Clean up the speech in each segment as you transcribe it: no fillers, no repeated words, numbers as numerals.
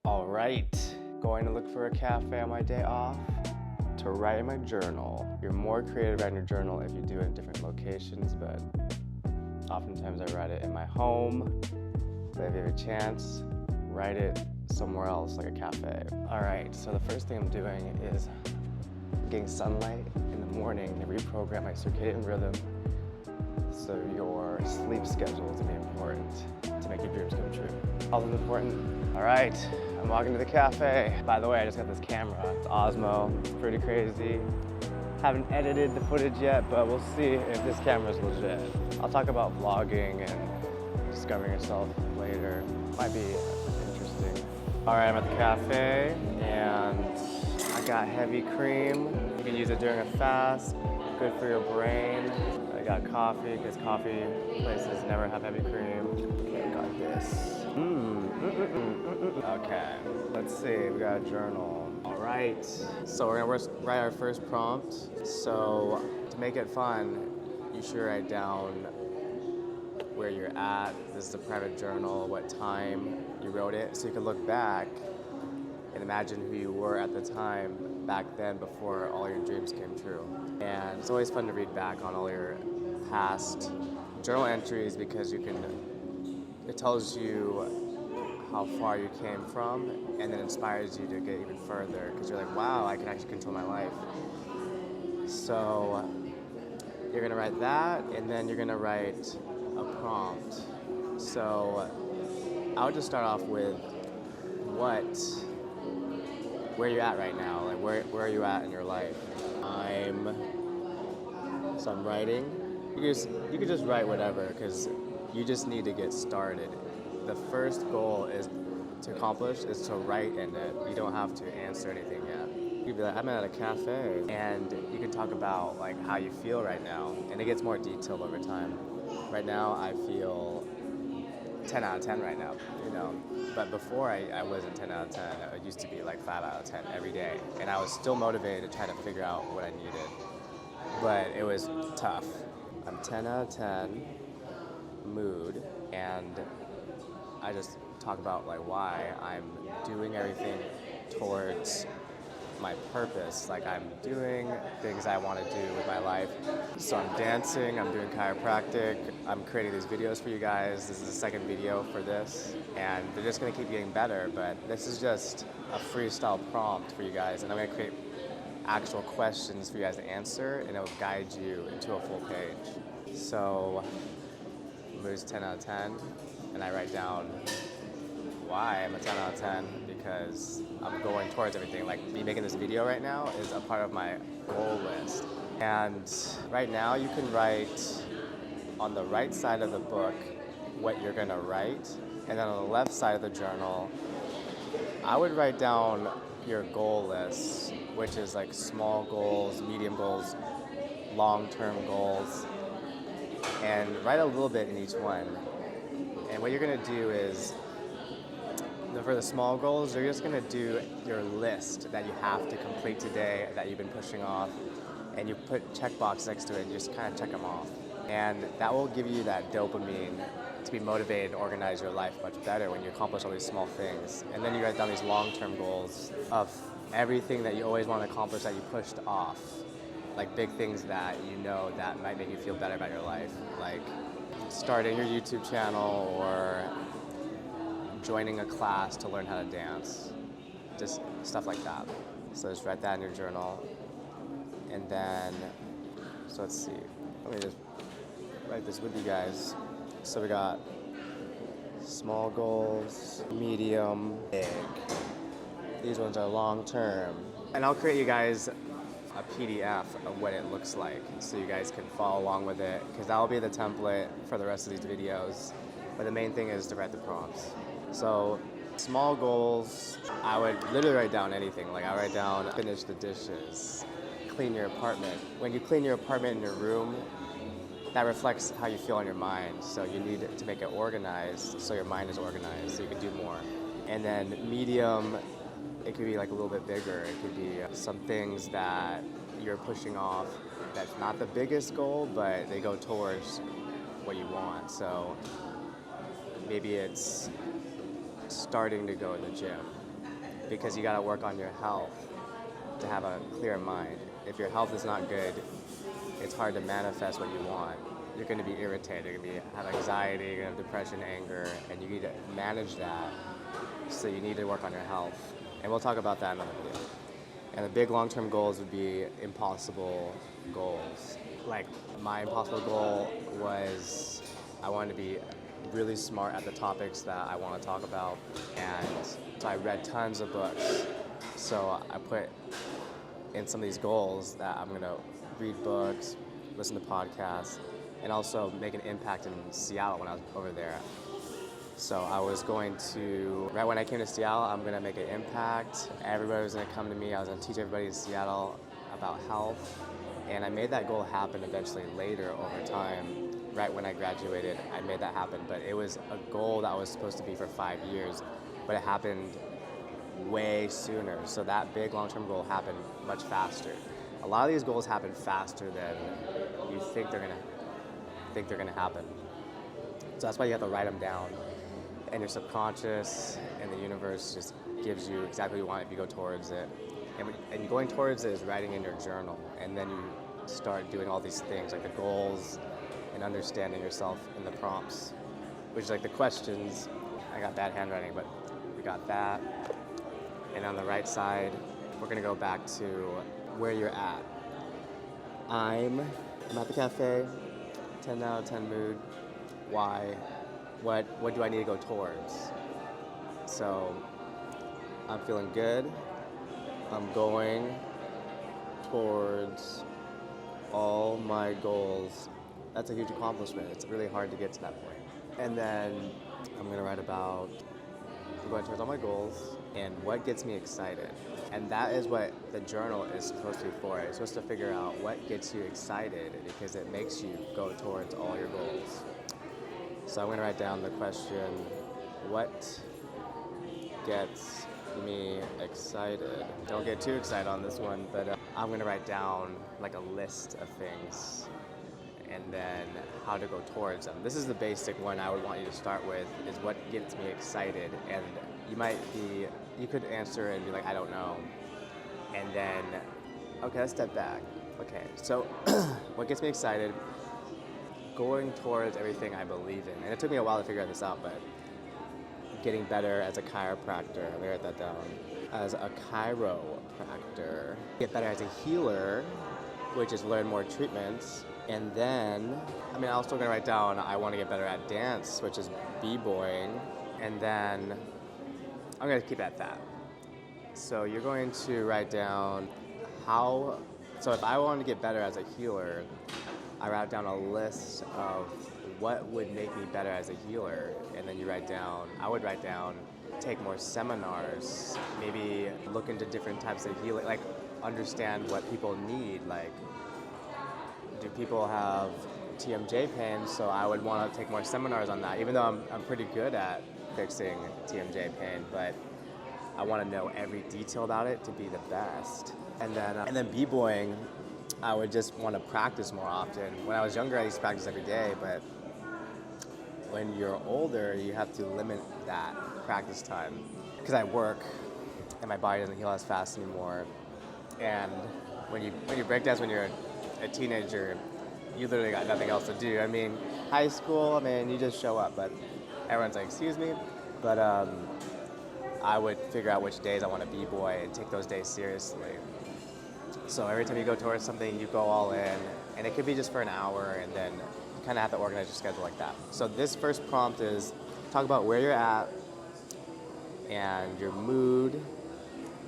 All right, going to look for a cafe on my day off to write in my journal. You're more creative in your journal if you do it in different locations, but oftentimes I write it in my home. But if you have a chance, write it somewhere else, like a cafe. All right, so the first thing I'm doing is getting sunlight in the morning to reprogram my circadian rhythm. So your sleep schedule is gonna be important to make your dreams come true. All is important. All right, I'm walking to the cafe. By the way, I just got this camera. It's Osmo, it's pretty crazy. Haven't edited the footage yet, but we'll see if this camera's legit. I'll talk about vlogging and discovering yourself later. Might be interesting. All right, I'm at the cafe and I got heavy cream. You can use it during a fast, good for your brain. I got coffee, because coffee places never have heavy cream. Okay, I got this. Okay, let's see, we got a journal. All right, so we're gonna write our first prompt. So to make it fun, you should write down where you're at. This is a private journal, what time you wrote it, so you can look back and imagine who you were at the time back then before all your dreams came true. And it's always fun to read back on all your past journal entries because it tells you how far you came from and then inspires you to get even further because you're like, wow, I can actually control my life. So you're gonna write that and then you're gonna write a prompt. So I would just start off with where you're at right now, like where are you at in your life? I'm writing. You could just write whatever because you just need to get started. The first goal is to accomplish is to write in it. You don't have to answer anything yet. You could be like, I'm at a cafe, and you can talk about like how you feel right now, and it gets more detailed over time. Right now, I feel 10 out of 10 right now, you know. But before I wasn't 10 out of 10. It used to be like 5 out of 10 every day. And I was still motivated to try to figure out what I needed. But it was tough. I'm 10 out of 10 mood, and I just talk about like why I'm doing everything towards my purpose. Like I'm doing things I want to do with my life. So I'm dancing, I'm doing chiropractic, I'm creating these videos for you guys. This is the second video for this, and they're just gonna keep getting better, but this is just a freestyle prompt for you guys, and I'm gonna create actual questions for you guys to answer, and it will guide you into a full page. So mood's 10 out of 10, and I write down why I'm a 10 out of 10, because I'm going towards everything. Like me making this video right now is a part of my goal list. And right now you can write on the right side of the book what you're gonna write, and then on the left side of the journal, I would write down your goal list, which is like small goals, medium goals, long-term goals, and write a little bit in each one. And what you're gonna do is, for the small goals, you're just gonna do your list that you have to complete today that you've been pushing off, and you put checkbox next to it and you just kind of check them off. And that will give you that dopamine to be motivated and organize your life much better when you accomplish all these small things. And then you write down these long-term goals of everything that you always want to accomplish that you pushed off. Like big things that you know that might make you feel better about your life. Like starting your YouTube channel or joining a class to learn how to dance. Just stuff like that. So just write that in your journal. And then, so let's see. Let me just write this with you guys. So we got small goals, medium, big. These ones are long term. And I'll create you guys a PDF of what it looks like so you guys can follow along with it, because that will be the template for the rest of these videos. But the main thing is to write the prompts. So small goals, I would literally write down anything. Like I write down finish the dishes, clean your apartment. When you clean your apartment in your room, that reflects how you feel in your mind. So you need to make it organized so your mind is organized so you can do more. And then medium, it could be like a little bit bigger. It could be some things that you're pushing off that's not the biggest goal, but they go towards what you want. So maybe it's starting to go to the gym. because you got to work on your health to have a clear mind. If your health is not good, it's hard to manifest what you want. You're going to be irritated, you're going to have anxiety, you're going to have depression, anger, and you need to manage that. So you need to work on your health. And we'll talk about that in another video. And the big long-term goals would be impossible goals. Like my impossible goal was I wanted to be really smart at the topics that I want to talk about. And so I read tons of books. So I put in some of these goals that I'm going to read books, listen to podcasts, and also make an impact in Seattle when I was over there. So I was going to, right when I came to Seattle, I'm going to make an impact. Everybody was going to come to me. I was going to teach everybody in Seattle about health. And I made that goal happen eventually later over time. Right when I graduated, I made that happen. But it was a goal that was supposed to be for 5 years, but it happened way sooner. So that big long-term goal happened much faster. A lot of these goals happen faster than you think they're going to happen. So that's why you have to write them down. And your subconscious and the universe just gives you exactly what you want if you go towards it. And going towards it is writing in your journal. And then you start doing all these things like the goals and understanding yourself in the prompts, which is like the questions. I got bad handwriting, but we got that. And on the right side, we're going to go back to where you're at. I'm at the cafe, 10 out of 10 mood. Why? What do I need to go towards? So I'm feeling good. I'm going towards all my goals. That's a huge accomplishment. It's really hard to get to that point. And then I'm going to write about going towards all my goals and what gets me excited. And that is what the journal is supposed to be for. It's supposed to figure out what gets you excited because it makes you go towards all your goals. So I'm going to write down the question, what gets me excited? Don't get too excited on this one, but I'm going to write down like a list of things and then how to go towards them. This is the basic one I would want you to start with, is what gets me excited. And you could answer and be like, I don't know. And then, okay, let's step back. Okay, so what gets me excited? Going towards everything I believe in. And it took me a while to figure this out, but getting better as a chiropractor. Let me write that down. As a chiropractor. Get better as a healer, which is learn more treatments. And then, I'm also going to write down I want to get better at dance, which is b-boying. And then I'm going to keep it at that. So you're going to write down so if I want to get better as a healer, I write down a list of what would make me better as a healer. And then I would write down, take more seminars, maybe look into different types of healing, like understand what people need. Like, do people have TMJ pain? So I would want to take more seminars on that, even though I'm pretty good at fixing TMJ pain, but I want to know every detail about it to be the best. And then b-boying, I would just want to practice more often. When I was younger, I used to practice every day, but when you're older, you have to limit that practice time. Because I work, and my body doesn't heal as fast anymore. And when you break dance when you're a teenager, you literally got nothing else to do. High school, you just show up, but everyone's like, excuse me. But I would figure out which days I want to b-boy and take those days seriously. So every time you go towards something, you go all in, and it could be just for an hour, and then you kind of have to organize your schedule like that. So this first prompt is talk about where you're at and your mood,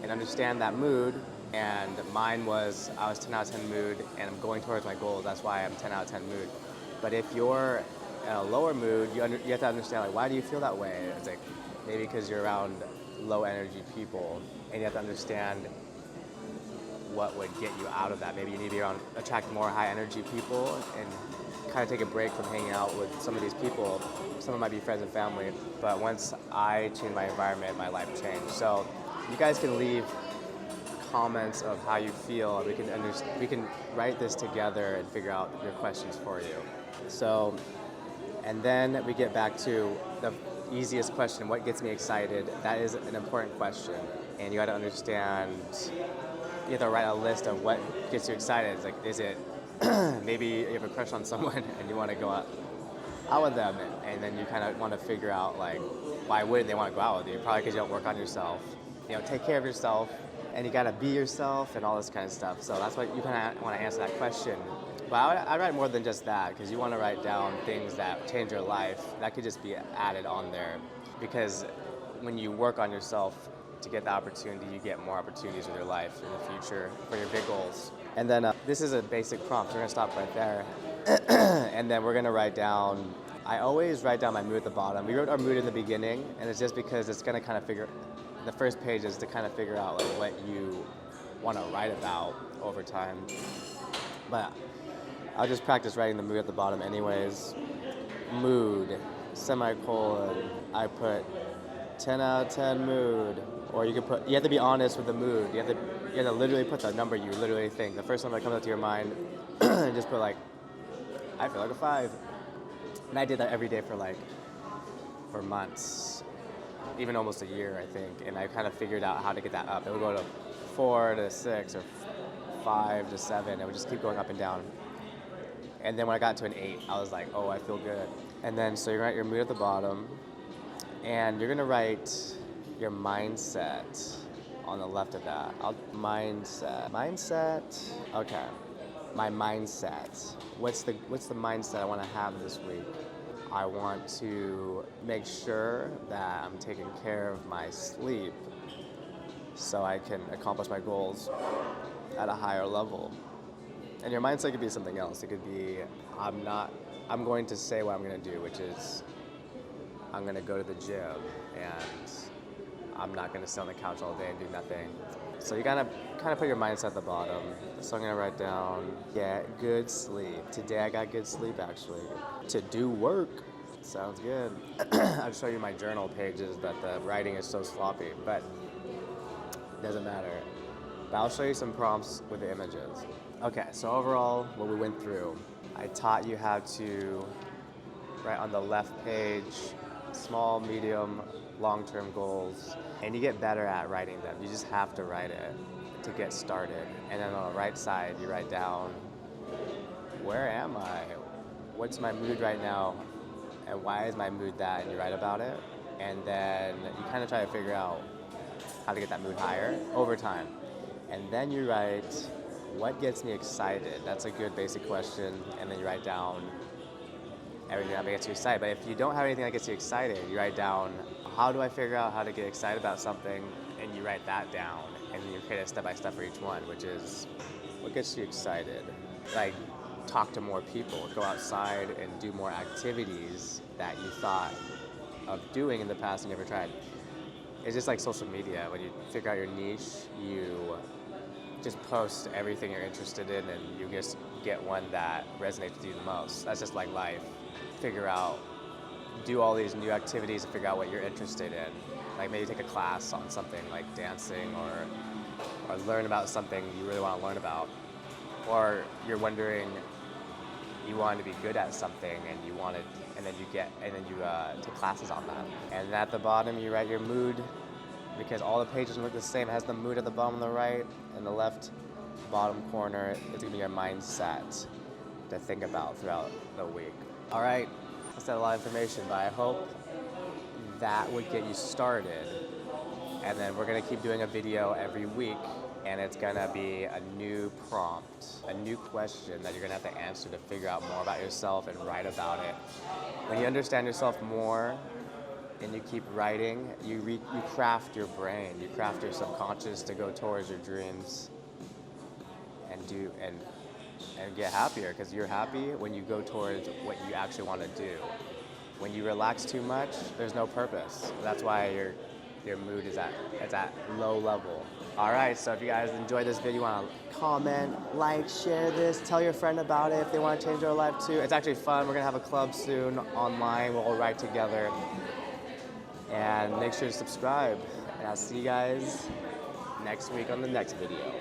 and understand that mood. And mine was, I was 10 out of 10 mood, and I'm going towards my goals. That's why I'm 10 out of 10 mood. But if you're in a lower mood, you have to understand, like, why do you feel that way? It's like, maybe because you're around low energy people, and you have to understand what would get you out of that. Maybe you need to attract more high energy people and kind of take a break from hanging out with some of these people. Some of them might be friends and family, but once I changed my environment, my life changed. So you guys can leave comments of how you feel, and we can write this together and figure out your questions for you. So, and then we get back to the easiest question, what gets me excited? That is an important question. And you got to understand, you have to write a list of what gets you excited. It's like, is it maybe you have a crush on someone and you want to go out with them, and then you kind of want to figure out like, why wouldn't they want to go out with you? Probably because you don't work on yourself. You know, take care of yourself, and you got to be yourself and all this kind of stuff. So that's what you kind of want to answer that question. But I write more than just that, because you want to write down things that change your life. That could just be added on there, because when you work on yourself to get the opportunity, you get more opportunities with your life in the future for your big goals. And then this is a basic prompt. We're gonna stop right there. And then we're gonna write down, I always write down my mood at the bottom. We wrote our mood in the beginning, and it's just because it's gonna kind of the first page is to kind of figure out like what you wanna write about over time. But I'll just practice writing the mood at the bottom anyways. Mood, semicolon, I put 10 out of 10 mood. Or you have to be honest with the mood. You have to literally put the number you literally think. The first number that comes up to your mind, just put like, I feel like a 5. And I did that every day for months, even almost a year, I think. And I kind of figured out how to get that up. It would go to 4 to 6 or 5 to 7. It would just keep going up and down. And then when I got to an 8, I was like, oh, I feel good. And then so you're gonna write your mood at the bottom, and you're gonna write your mindset on the left of that. Mindset. Okay. My mindset. What's the mindset I want to have this week? I want to make sure that I'm taking care of my sleep so I can accomplish my goals at a higher level. And your mindset could be something else. It could be, I'm going to say what I'm going to do, which is I'm going to go to the gym, and I'm not going to sit on the couch all day and do nothing. So you gotta kind of put your mindset at the bottom. So I'm going to write down, get good sleep. Today I got good sleep, actually. To do work. Sounds good. I'll show you my journal pages, but the writing is so sloppy, but it doesn't matter. But I'll show you some prompts with the images. Okay, so overall, what we went through, I taught you how to write on the left page, small, medium, long-term goals, and you get better at writing them. You just have to write it to get started. And then on the right side, you write down, where am I? What's my mood right now? And why is my mood that? And you write about it. And then you kind of try to figure out how to get that mood higher over time. And then you write, what gets me excited? That's a good basic question. And then you write down everything that gets you excited. But if you don't have anything that gets you excited, you write down, how do I figure out how to get excited about something? And you write that down, and then you create a step-by-step for each one, which is, what gets you excited? Like, talk to more people, go outside and do more activities that you thought of doing in the past and never tried. It's just like social media. When you figure out your niche, you just post everything you're interested in, and you just get one that resonates with you the most. That's just like life. Do all these new activities and figure out what you're interested in. Like maybe take a class on something like dancing, or learn about something you really want to learn about. Or you're wondering, you want to be good at something and then you take classes on that. And at the bottom you write your mood, because all the pages look the same. It has the mood at the bottom on the right, and the left bottom corner, it's gonna be your mindset to think about throughout the week. All right, that's a lot of information, but I hope that would get you started. And then we're gonna keep doing a video every week, and it's gonna be a new prompt, a new question that you're gonna have to answer to figure out more about yourself and write about it. When you understand yourself more and you keep writing, you craft your brain, you craft your subconscious to go towards your dreams and get happier, because you're happy when you go towards what you actually want to do. When you relax too much, there's no purpose. That's why your mood is at low level. All right, so if you guys enjoyed this video, you want to comment, like, share this, tell your friend about it if they want to change their life too. It's actually fun. We're gonna have a club soon online. We'll all write together. And make sure to subscribe. And I'll see you guys next week on the next video.